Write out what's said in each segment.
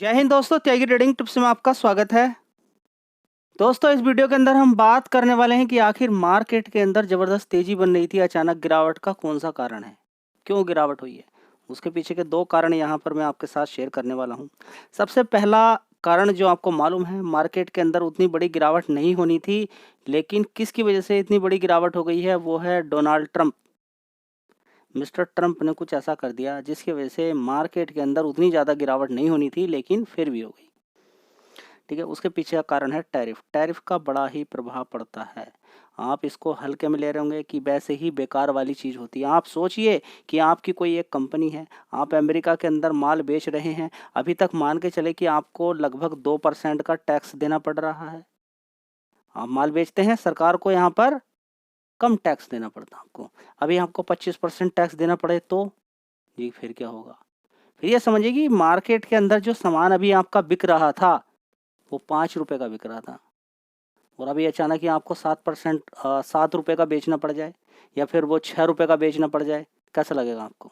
जय हिंद दोस्तों, त्यागी trading tips में आपका स्वागत है। दोस्तों, इस वीडियो के अंदर हम बात करने वाले हैं कि आखिर मार्केट के अंदर जबरदस्त तेजी बन रही थी, अचानक गिरावट का कौन सा कारण है, क्यों गिरावट हुई है। उसके पीछे के दो कारण यहाँ पर मैं आपके साथ शेयर करने वाला हूँ। सबसे पहला कारण जो आपको मालूम है, मार्केट के अंदर उतनी बड़ी गिरावट नहीं होनी थी, लेकिन किसकी वजह से इतनी बड़ी गिरावट हो गई है, वो है डोनाल्ड ट्रंप। मिस्टर ट्रंप ने कुछ ऐसा कर दिया जिसकी वजह से मार्केट के अंदर उतनी ज़्यादा गिरावट नहीं होनी थी, लेकिन फिर भी हो गई। ठीक है, उसके पीछे का कारण है टैरिफ। टैरिफ का बड़ा ही प्रभाव पड़ता है। आप इसको हल्के में ले रहे होंगे कि वैसे ही बेकार वाली चीज़ होती है। आप सोचिए कि आपकी कोई एक कंपनी है, आप अमेरिका के अंदर माल बेच रहे हैं, अभी तक मान के चले कि आपको लगभग 2% का टैक्स देना पड़ रहा है। आप माल बेचते हैं, सरकार को यहाँ पर कम टैक्स देना पड़ता है आपको। अभी आपको 25% टैक्स देना पड़े तो जी फिर क्या होगा? फिर ये समझिए कि मार्केट के अंदर जो सामान अभी आपका बिक रहा था, वो 5 रुपए का बिक रहा था, और अभी अचानक ही आपको 7% 7 रुपए का बेचना पड़ जाए, या फिर वो 6 रुपए का बेचना पड़ जाए, कैसा लगेगा आपको?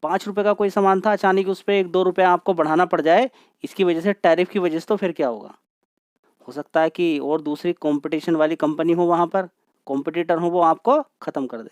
5 रुपए का कोई सामान था, अचानक उस पर 1-2 रुपए आपको बढ़ाना पड़ जाए, इसकी वजह से, टैरिफ की वजह से, तो फिर क्या होगा? हो सकता है कि और दूसरी कंपटीशन वाली कंपनी हो, वहाँ पर कॉम्पिटिटर हो, वो आपको ख़त्म कर दे।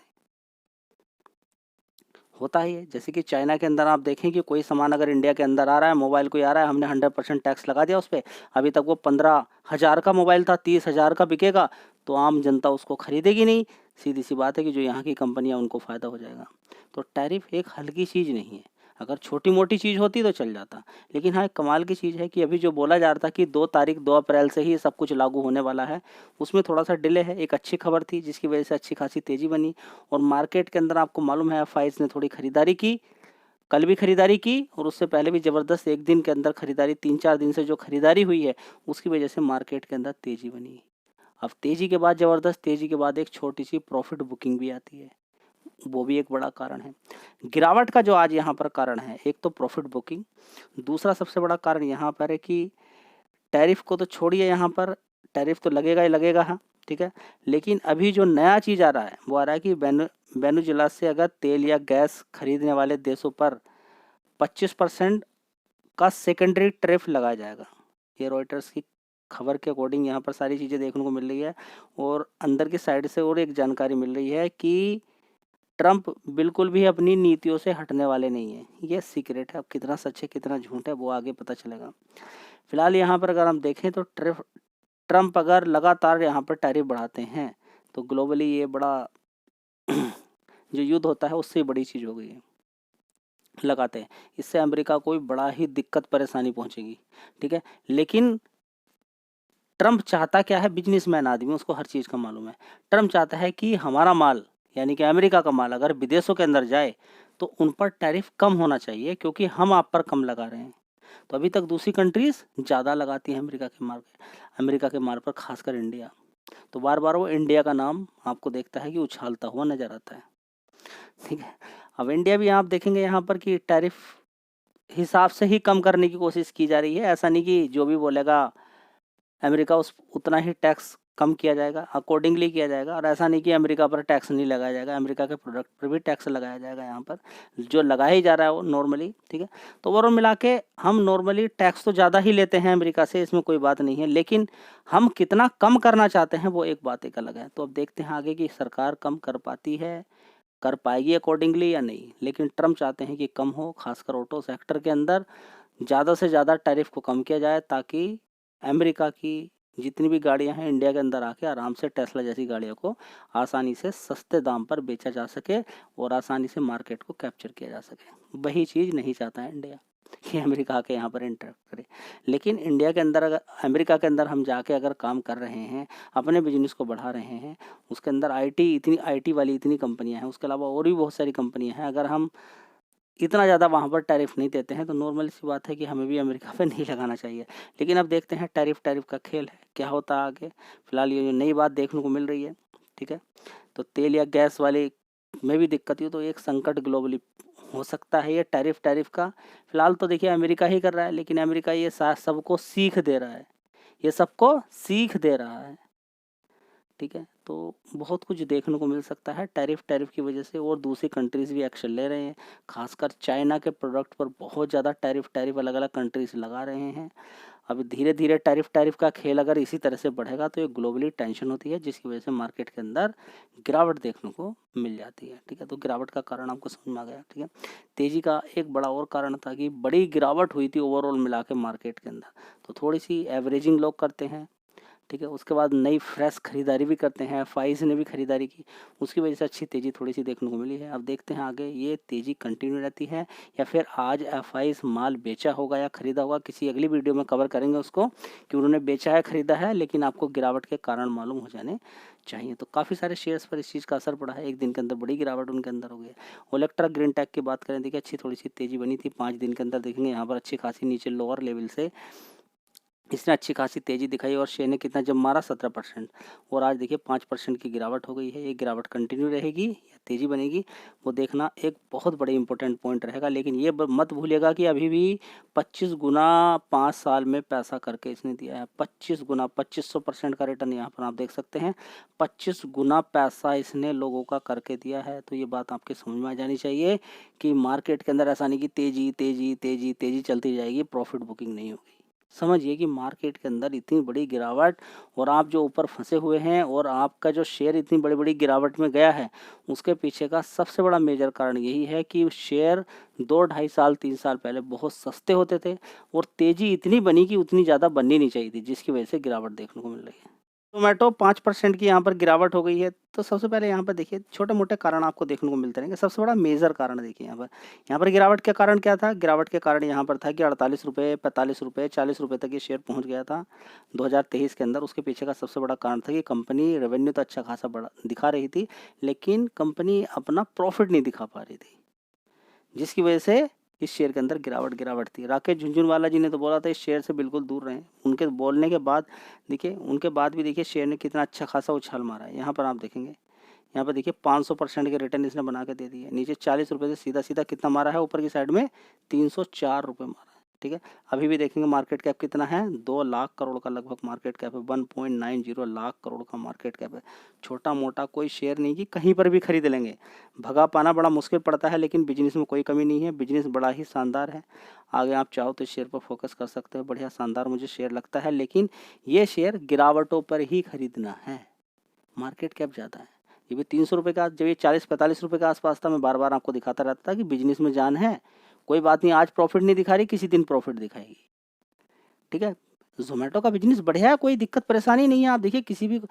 होता ही है, जैसे कि चाइना के अंदर आप देखें कि कोई सामान अगर इंडिया के अंदर आ रहा है, मोबाइल कोई आ रहा है, हमने 100% टैक्स लगा दिया उस पे, अभी तक वो 15,000 का मोबाइल था, 30,000 का बिकेगा, तो आम जनता उसको खरीदेगी नहीं। सीधी सी बात है कि जो यहाँ की कंपनियाँ, उनको फ़ायदा हो जाएगा। तो टैरिफ एक हल्की चीज़ नहीं है। अगर छोटी मोटी चीज़ होती तो चल जाता, लेकिन हाँ, एक कमाल की चीज़ है कि अभी जो बोला जा रहा था कि 2 अप्रैल से ही सब कुछ लागू होने वाला है, उसमें थोड़ा सा डिले है। एक अच्छी खबर थी जिसकी वजह से अच्छी खासी तेज़ी बनी, और मार्केट के अंदर आपको मालूम है, एफआईज ने थोड़ी खरीदारी की, कल भी खरीदारी की, और उससे पहले भी ज़बरदस्त एक दिन के अंदर खरीदारी, 3-4 दिन से जो खरीदारी हुई है, उसकी वजह से मार्केट के अंदर तेज़ी बनी। अब तेज़ी के बाद, ज़बरदस्त तेज़ी के बाद, एक छोटी सी प्रॉफिट बुकिंग भी आती है, वो भी एक बड़ा कारण है गिरावट का। जो आज यहाँ पर कारण है, एक तो प्रॉफिट बुकिंग, दूसरा सबसे बड़ा कारण यहाँ पर है कि टैरिफ को तो छोड़िए, यहाँ पर टैरिफ तो लगेगा ही लगेगा, हाँ, ठीक है। लेकिन अभी जो नया चीज़ आ रहा है, वो आ रहा है कि वेनेजुएला से अगर तेल या गैस खरीदने वाले देशों पर 25% का सेकेंडरी टैरिफ लगाया जाएगा। ये रॉयटर्स की खबर के अकॉर्डिंग यहाँ पर सारी चीज़ें देखने को मिल रही है, और अंदर की साइड से और एक जानकारी मिल रही है कि ट्रंप बिल्कुल भी अपनी नीतियों से हटने वाले नहीं है। ये सीक्रेट है, अब कितना सच है कितना झूठ है वो आगे पता चलेगा। फिलहाल यहाँ पर अगर हम देखें तो ट्रंप अगर लगातार यहाँ पर टैरिफ बढ़ाते हैं, तो ग्लोबली ये बड़ा जो युद्ध होता है, उससे बड़ी चीज़ हो गई है। लगाते हैं, इससे अमेरिका को बड़ा ही दिक्कत परेशानी पहुंचेगी, ठीक है। लेकिन ट्रंप चाहता क्या है? बिजनेसमैन आदमी, उसको हर चीज़ का मालूम है। ट्रंप चाहता है कि हमारा माल, यानी कि अमेरिका का माल, अगर विदेशों के अंदर जाए तो उन पर टैरिफ कम होना चाहिए, क्योंकि हम आप पर कम लगा रहे हैं। तो अभी तक दूसरी कंट्रीज ज़्यादा लगाती हैं अमेरिका के माल पर, खासकर इंडिया। तो बार बार वो इंडिया का नाम आपको देखता है कि उछालता हुआ नजर आता है, ठीक है। अब इंडिया भी आप देखेंगे यहाँ पर कि टैरिफ हिसाब से ही कम करने की कोशिश की जा रही है। ऐसा नहीं कि जो भी बोलेगा अमेरिका उस उतना ही टैक्स कम किया जाएगा, अकॉर्डिंगली किया जाएगा। और ऐसा नहीं कि अमेरिका पर टैक्स नहीं लगाया जाएगा, अमेरिका के प्रोडक्ट पर भी टैक्स लगाया जाएगा। यहाँ पर जो लगाया ही जा रहा है वो नॉर्मली, ठीक है। तो ओवरऑल मिला के हम नॉर्मली टैक्स तो ज़्यादा ही लेते हैं अमेरिका से, इसमें कोई बात नहीं है, लेकिन हम कितना कम करना चाहते हैं वो एक बात एक अलग है। तो अब देखते हैं आगे कि सरकार कम कर पाती है, कर पाएगी अकॉर्डिंगली या नहीं। लेकिन ट्रम्प चाहते हैं कि कम हो, खासकर ऑटो सेक्टर के अंदर ज़्यादा से ज़्यादा टैरिफ को कम किया जाए, ताकि अमेरिका की जितनी भी गाड़ियां हैं इंडिया के अंदर आके आराम से टेस्ला जैसी गाड़ियों को आसानी से सस्ते दाम पर बेचा जा सके, और आसानी से मार्केट को कैप्चर किया जा सके। वही चीज़ नहीं चाहता है इंडिया कि अमेरिका आके यहाँ पर इंटरेक्ट करे। लेकिन इंडिया के अंदर, अगर अमेरिका के अंदर हम जाके अगर काम कर रहे हैं, अपने बिजनेस को बढ़ा रहे हैं, उसके अंदर आईटी वाली इतनी कंपनियां हैं, उसके अलावा और भी बहुत सारी कंपनियां हैं, अगर हम इतना ज़्यादा वहाँ पर टैरिफ नहीं देते हैं, तो नॉर्मल सी बात है कि हमें भी अमेरिका पे नहीं लगाना चाहिए। लेकिन अब देखते हैं, टैरिफ का खेल है, क्या होता है आगे। फिलहाल ये जो नई बात देखने को मिल रही है, ठीक है। तो तेल या गैस वाले में भी दिक्कत हुई तो एक संकट ग्लोबली हो सकता है ये टैरिफ का। फिलहाल तो देखिए अमेरिका ही कर रहा है, लेकिन अमेरिका ये सबको सीख दे रहा है, ये सबको सीख दे रहा है। ठीक है, तो बहुत कुछ देखने को मिल सकता है टैरिफ की वजह से, और दूसरी कंट्रीज़ भी एक्शन ले रहे हैं। ख़ासकर चाइना के प्रोडक्ट पर बहुत ज़्यादा टैरिफ अलग-अलग कंट्रीज़ लगा रहे हैं। अब धीरे-धीरे टैरिफ का खेल अगर इसी तरह से बढ़ेगा तो ये ग्लोबली टेंशन होती है, जिसकी वजह से मार्केट के अंदर गिरावट देखने को मिल जाती है। ठीक है, तो गिरावट का कारण आपको समझ में आ गया। ठीक है, तेज़ी का एक बड़ा और कारण था कि बड़ी गिरावट हुई थी ओवरऑल मिला के मार्केट के अंदर, तो थोड़ी सी एवरेजिंग लोग करते हैं। ठीक है, उसके बाद नई फ्रेश खरीदारी भी करते हैं, एफआईज ने भी खरीदारी की, उसकी वजह से अच्छी तेज़ी थोड़ी सी देखने को मिली है। अब देखते हैं आगे ये तेज़ी कंटिन्यू रहती है या फिर आज एफआईज माल बेचा होगा या खरीदा होगा। किसी अगली वीडियो में कवर करेंगे उसको कि उन्होंने बेचा है खरीदा है, लेकिन आपको गिरावट के कारण मालूम हो जाने चाहिए। तो काफ़ी सारे शेयर्स पर इस चीज़ का असर पड़ा है, एक दिन के अंदर बड़ी गिरावट उनके अंदर हो गई है। ओलेक्ट्रा ग्रीन टेक की बात करें, देखिए अच्छी थोड़ी सी तेज़ी बनी थी 5 दिन के अंदर, देखेंगे यहाँ पर अच्छी खासी नीचे लोअर लेवल से इसने अच्छी खासी तेज़ी दिखाई और शेयर ने कितना जब मारा 17%, और आज देखिए 5% की गिरावट हो गई है। ये गिरावट कंटिन्यू रहेगी या तेज़ी बनेगी, वो देखना एक बहुत बड़े इंपॉर्टेंट पॉइंट रहेगा। लेकिन ये मत भूलिएगा कि अभी भी 25 गुना 5 साल में पैसा करके इसने दिया है। 25 गुना 2500% का रिटर्न यहाँ पर आप देख सकते हैं। 25 गुना पैसा इसने लोगों का करके दिया है। तो ये बात आपके समझ में आ जानी चाहिए कि मार्केट के अंदर ऐसा नहीं कि तेज़ी तेज़ी तेज़ी तेज़ी चलती जाएगी, प्रॉफिट बुकिंग नहीं होगी। समझिए कि मार्केट के अंदर इतनी बड़ी गिरावट और आप जो ऊपर फंसे हुए हैं और आपका जो शेयर इतनी बड़ी बड़ी गिरावट में गया है, उसके पीछे का सबसे बड़ा मेजर कारण यही है कि शेयर 2-2.5 साल 3 साल पहले बहुत सस्ते होते थे और तेज़ी इतनी बनी कि उतनी ज़्यादा बननी नहीं चाहिए थी, जिसकी वजह से गिरावट देखने को मिल रही है। टोमेटो 5% की यहाँ पर गिरावट हो गई है। तो सबसे पहले यहाँ पर देखिए छोटे-मोटे कारण आपको देखने को मिलते रहेंगे। सबसे बड़ा मेजर कारण देखिए यहाँ पर गिरावट का कारण क्या था? गिरावट के कारण यहाँ पर था कि ₹48, ₹45, ₹40 तक ये शेयर पहुँच गया था 2023 के अंदर। उसके पीछे का सबसे बड़ा कारण था कि कंपनी रेवेन्यू तो अच्छा खासा बड़ा दिखा रही थी, लेकिन कंपनी अपना प्रॉफिट नहीं दिखा पा रही थी, जिसकी वजह से इस शेयर के अंदर गिरावट थी। राकेश झुनझुनवाला जी ने तो बोला था इस शेयर से बिल्कुल दूर रहें। उनके बोलने के बाद देखिए, उनके बाद भी देखिए शेयर ने कितना अच्छा खासा उछाल मारा है। यहाँ पर आप देखेंगे, यहाँ पर देखिए 500% के रिटर्न इसने बना के दे दिए। नीचे ₹40 से सीधा-सीधा कितना मारा है, ऊपर की साइड में ₹304 मारा है। ठीक है, अभी भी देखेंगे मार्केट कैप कितना है, 2 लाख करोड़ का लगभग मार्केट कैप है, 1.90 लाख करोड़ का मार्केट कैप है। छोटा मोटा कोई शेयर नहीं कि कहीं पर भी खरीद लेंगे। भगा पाना बड़ा मुश्किल पड़ता है, लेकिन बिजनेस में कोई कमी नहीं है, बिजनेस बड़ा ही शानदार है। आगे आप चाहो तो शेयर पर फोकस कर सकते हो, बढ़िया शानदार मुझे शेयर लगता है, लेकिन ये शेयर गिरावटों पर ही खरीदना है। मार्केट कैप ज़्यादा है, ये भी ₹300 का, जब ये ₹40-45 के आसपास था, मैं बार बार आपको दिखाता रहता था कि बिजनेस में जान है, कोई बात नहीं, आज प्रॉफिट नहीं दिखा रही, किसी दिन प्रॉफिट दिखाएगी। ठीक है, ज़ोमैटो का बिजनेस बढ़िया है, कोई दिक्कत परेशानी नहीं है। आप देखिए किसी भी,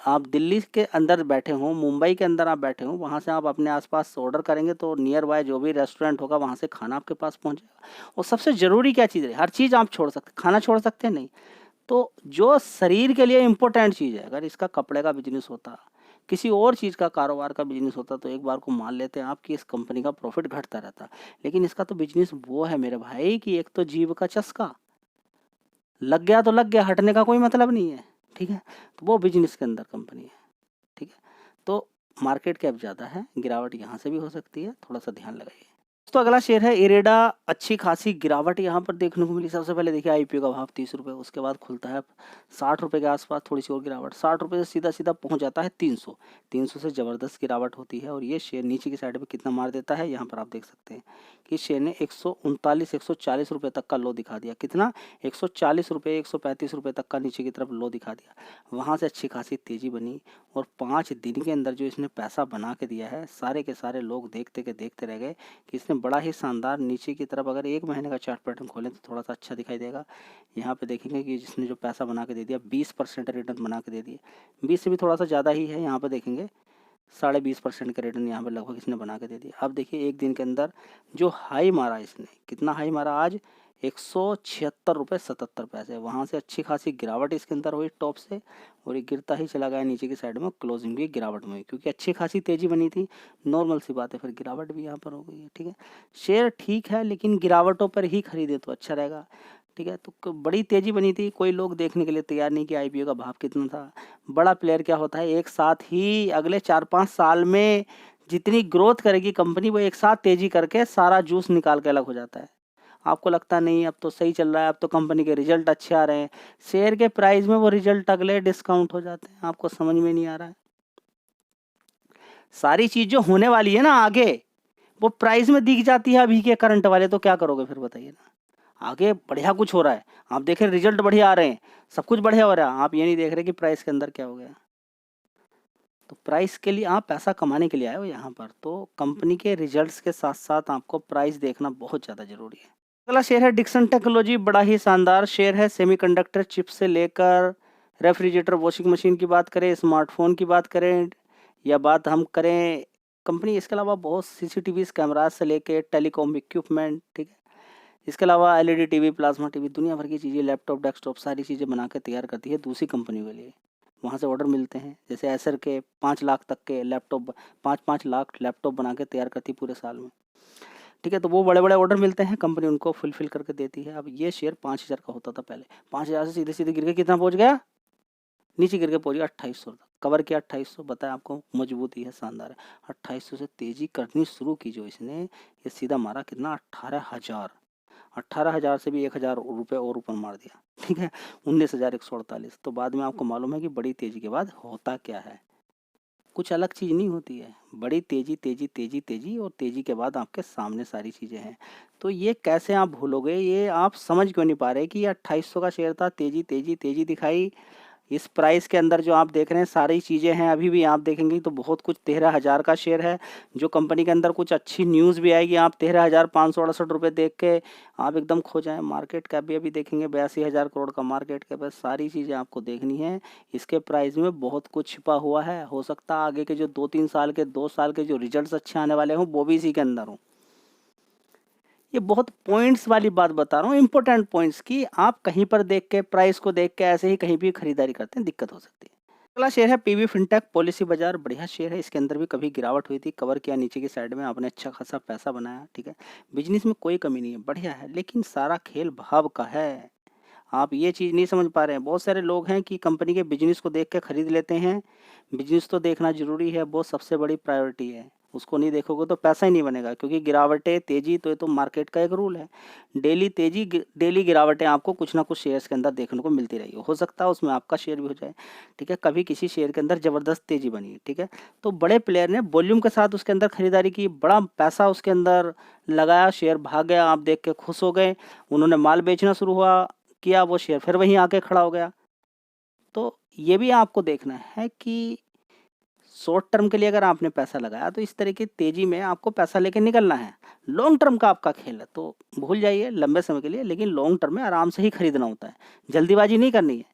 आप दिल्ली के अंदर बैठे हों, मुंबई के अंदर आप बैठे हों, वहाँ से आप अपने आसपास ऑर्डर करेंगे तो नियर बाय जो भी रेस्टोरेंट होगा वहाँ से खाना आपके पास पहुँचेगा। और सबसे ज़रूरी क्या चीज़ है, हर चीज़ आप छोड़ सकते, खाना छोड़ सकते हैं नहीं, तो जो शरीर के लिए इम्पोर्टेंट चीज़ है, अगर इसका कपड़े का बिजनेस होता, किसी और चीज़ का कारोबार का बिजनेस होता, तो एक बार को मान लेते हैं आप कि इस कंपनी का प्रॉफिट घटता रहता। लेकिन इसका तो बिजनेस वो है मेरे भाई कि एक तो जीभ का चस्का लग गया तो लग गया, हटने का कोई मतलब नहीं है। ठीक है, तो वो बिजनेस के अंदर कंपनी है। ठीक है, तो मार्केट कैप ज़्यादा है, गिरावट यहाँ से भी हो सकती है, थोड़ा सा ध्यान लगाइए। तो अगला शेयर है इरेडा, अच्छी खासी गिरावट यहाँ पर देखने को मिली। सबसे पहले देखिए आईपीओ का भाव ₹30, उसके बाद खुलता है ₹60 के आसपास, थोड़ी सी और गिरावट, ₹60 से सीधा पहुँच जाता है 300, 300 से ज़बरदस्त गिरावट होती है और ये शेयर नीचे की साइड में कितना मार देता है, यहाँ पर आप देख सकते हैं कि शेयर ने 139 140 तक का लो दिखा दिया। कितना, ₹140 ₹135 तक का नीचे की तरफ लो दिखा दिया। वहाँ से अच्छी खासी तेज़ी बनी और 5 दिन के अंदर जो इसने पैसा बना के दिया है, सारे के सारे लोग देखते के देखते रह गए कि इसने बड़ा ही शानदार नीचे की तरफ, अगर 1 महीने का चार्ट पैटर्न खोलें तो थोड़ा सा अच्छा दिखाई देगा। यहाँ पे देखेंगे कि जिसने जो पैसा बना के दे दिया, 20% रिटर्न बना के दे दिए, 20 से भी थोड़ा सा ज़्यादा ही है। यहाँ पे देखेंगे 20.5% का रिटर्न यहाँ पे लगभग इसने बना के दे दिया। अब देखिए एक दिन के अंदर जो हाई मारा इसने, कितना हाई मारा आज, ₹176.77, वहाँ से अच्छी खासी गिरावट इसके अंदर हुई टॉप से और ये गिरता ही चला गया नीचे की साइड में, क्लोजिंग भी गिरावट में हुई क्योंकि अच्छी खासी तेज़ी बनी थी। नॉर्मल सी बात है, फिर गिरावट भी यहाँ पर हो गई है। ठीक है, शेयर ठीक है, लेकिन गिरावटों पर ही खरीदे तो अच्छा रहेगा। ठीक है, तो बड़ी तेज़ी बनी थी, कोई लोग देखने के लिए तैयार नहीं कि आईपीओ का भाव कितना था। बड़ा प्लेयर क्या होता है, एक साथ ही अगले 4-5 साल में जितनी ग्रोथ करेगी कंपनी, वो एक साथ तेज़ी करके सारा जूस निकाल के अलग हो जाता है। आपको लगता नहीं अब तो सही चल रहा है, अब तो कंपनी के रिजल्ट अच्छे आ रहे हैं, शेयर के प्राइस में वो रिजल्ट अगले डिस्काउंट हो जाते हैं, आपको समझ में नहीं आ रहा है। सारी चीज जो होने वाली है ना आगे, वो प्राइस में दिख जाती है अभी के करंट वाले, तो क्या करोगे फिर बताइए ना। आगे बढ़िया कुछ हो रहा है, आप देख रहे रिजल्ट बढ़िया आ रहे हैं, सब कुछ बढ़िया हो रहा है, आप ये नहीं देख रहे कि प्राइस के अंदर क्या हो गया। तो प्राइस के लिए आप पैसा कमाने के लिए आए हो यहाँ पर, तो कंपनी के रिजल्ट्स के साथ साथ आपको प्राइस देखना बहुत ज़्यादा जरूरी है। अगला शेयर है डिक्सन टेक्नोलॉजी, बड़ा ही शानदार शेयर है। सेमीकंडक्टर चिप से लेकर रेफ्रिजरेटर, वॉशिंग मशीन की बात करें, स्मार्टफोन की बात करें, या बात हम करें कंपनी, इसके अलावा बहुत सीसीटीवी कैमराज से लेके टेलीकॉम इक्विपमेंट, ठीक है, इसके अलावा एलईडी टीवी, प्लाज्मा टीवी, दुनिया भर की चीज़ें, लैपटॉप, डेस्कटॉप, सारी चीज़ें बना के तैयार करती है दूसरी कंपनियों के लिए। वहाँ से ऑर्डर मिलते हैं, जैसे एसर के 5 लाख तक के लैपटॉप, 5-5 लाख लैपटॉप बना के तैयार करती पूरे साल में, ठीक है। तो वो बड़े बड़े ऑर्डर मिलते हैं, कंपनी उनको फुलफिल करके देती है। अब ये शेयर 5,000 का होता था पहले, 5,000 से सीधे सीधे गिर के कितना पहुँच गया, नीचे गिर के पहुँच गया 2800 तक, कवर किया 2800, बताया आपको मजबूती है, शानदार है। 2800 से तेजी करनी शुरू की जो इसने, ये सीधा मारा कितना, 18,000, 18,000 से भी 1,000 रुपये और ऊपर मार दिया, ठीक है, 19,148। तो बाद में आपको मालूम है कि बड़ी तेजी के बाद होता क्या है, कुछ अलग चीज़ नहीं होती है, बड़ी तेजी तेजी तेजी तेजी, और तेजी के बाद आपके सामने सारी चीज़ें हैं। तो ये कैसे आप भूलोगे, ये आप समझ क्यों नहीं पा रहे कि ये 2800 का शेयर था, तेजी तेजी तेजी दिखाई। इस प्राइस के अंदर जो आप देख रहे हैं सारी चीज़ें हैं, अभी भी आप देखेंगे तो बहुत कुछ, 13,000 का शेयर है। जो कंपनी के अंदर कुछ अच्छी न्यूज़ भी आएगी, आप 13,568 रुपये देख के आप एकदम खो जाएं। मार्केट कैप भी अभी देखेंगे 82,000 करोड़ का मार्केट कैप है। सारी चीज़ें आपको देखनी है, इसके प्राइस में बहुत कुछ छिपा हुआ है। हो सकता है आगे के जो 2-3 साल के, 2 साल के जो रिजल्ट अच्छे आने वाले हों, वो भी इसी के अंदर हों। ये बहुत पॉइंट्स वाली बात बता रहा हूँ, इंपॉर्टेंट पॉइंट्स, की आप कहीं पर देख के, प्राइस को देख के ऐसे ही कहीं भी खरीदारी करते हैं, दिक्कत हो सकती है। अगला शेयर है पीवी फिनटेक पॉलिसी बाजार, बढ़िया शेयर है। इसके अंदर भी कभी गिरावट हुई थी, कवर किया नीचे की साइड में, आपने अच्छा खासा पैसा बनाया, ठीक है। बिजनेस में कोई कमी नहीं है, बढ़िया है, लेकिन सारा खेल भाव का है। आप ये चीज़ नहीं समझ पा रहे हैं। बहुत सारे लोग हैं कि कंपनी के बिजनेस को देख के खरीद लेते हैं। बिजनेस तो देखना जरूरी है, वो सबसे बड़ी प्रायोरिटी है। उसको नहीं देखोगे तो पैसा ही नहीं बनेगा, क्योंकि गिरावटें, तेजी, तो ये तो मार्केट का एक रूल है। डेली तेजी, डेली गिरावटें आपको कुछ ना कुछ शेयर्स के अंदर देखने को मिलती रही। हो सकता है उसमें आपका शेयर भी हो जाए, ठीक है। कभी किसी शेयर के अंदर ज़बरदस्त तेजी बनी, ठीक है, तो बड़े प्लेयर ने वॉल्यूम के साथ उसके अंदर खरीदारी की, बड़ा पैसा उसके अंदर लगाया, शेयर भाग गया, आप देख के खुश हो गए। उन्होंने माल बेचना शुरू हुआ किया, वो शेयर फिर वहीं आके खड़ा हो गया। तो ये भी आपको देखना है कि शॉर्ट टर्म के लिए अगर आपने पैसा लगाया तो इस तरह की तेजी में आपको पैसा लेके निकलना है। लॉन्ग टर्म का आपका खेल है तो भूल जाइए लंबे समय के लिए, लेकिन लॉन्ग टर्म में आराम से ही खरीदना होता है, जल्दीबाजी नहीं करनी है,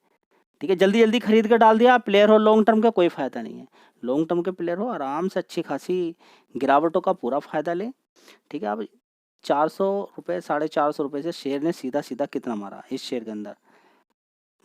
ठीक है। जल्दी जल्दी खरीद कर डाल दिया, प्लेयर हो लॉन्ग टर्म का, कोई फायदा नहीं है। लॉन्ग टर्म के प्लेयर हो, आराम से अच्छी खासी गिरावटों का पूरा फायदा लें, ठीक है। अब 400 रुपये, 450 रुपये से शेयर ने सीधा सीधा कितना मारा इस शेयर के अंदर,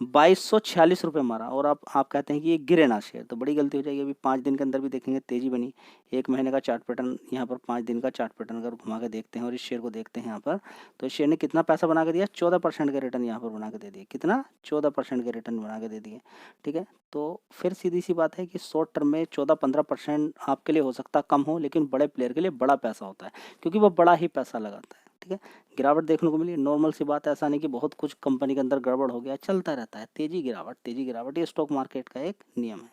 2246 रुपये मारा, और आप कहते हैं कि ये गिरे ना शेयर, तो बड़ी गलती हो जाएगी। अभी 5 दिन के अंदर भी देखेंगे तेजी बनी, 1 महीने का चार्ट पैटर्न, यहाँ पर 5 दिन का चार्ट पैटर्न अगर घुमा के देखते हैं और इस शेयर को देखते हैं यहाँ पर, तो इस शेयर ने कितना पैसा बना के दिया, 14% के रिटर्न यहाँ पर बना के दे दिए। कितना, 14% के रिटर्न बना के दे दिए, ठीक है। तो फिर सीधी सी बात है कि शॉर्ट टर्म में 14-15% आपके लिए हो सकता कम हो, लेकिन बड़े प्लेयर के लिए बड़ा पैसा होता है, क्योंकि वो बड़ा ही पैसा लगाता है, ठीक है। गिरावट देखने को मिली, नॉर्मल सी बात है, ऐसा नहीं कि बहुत कुछ कंपनी के अंदर गड़बड़ हो गया, चलता रहता है, तेजी गिरावट, तेजी गिरावट, ये स्टॉक मार्केट का एक नियम है।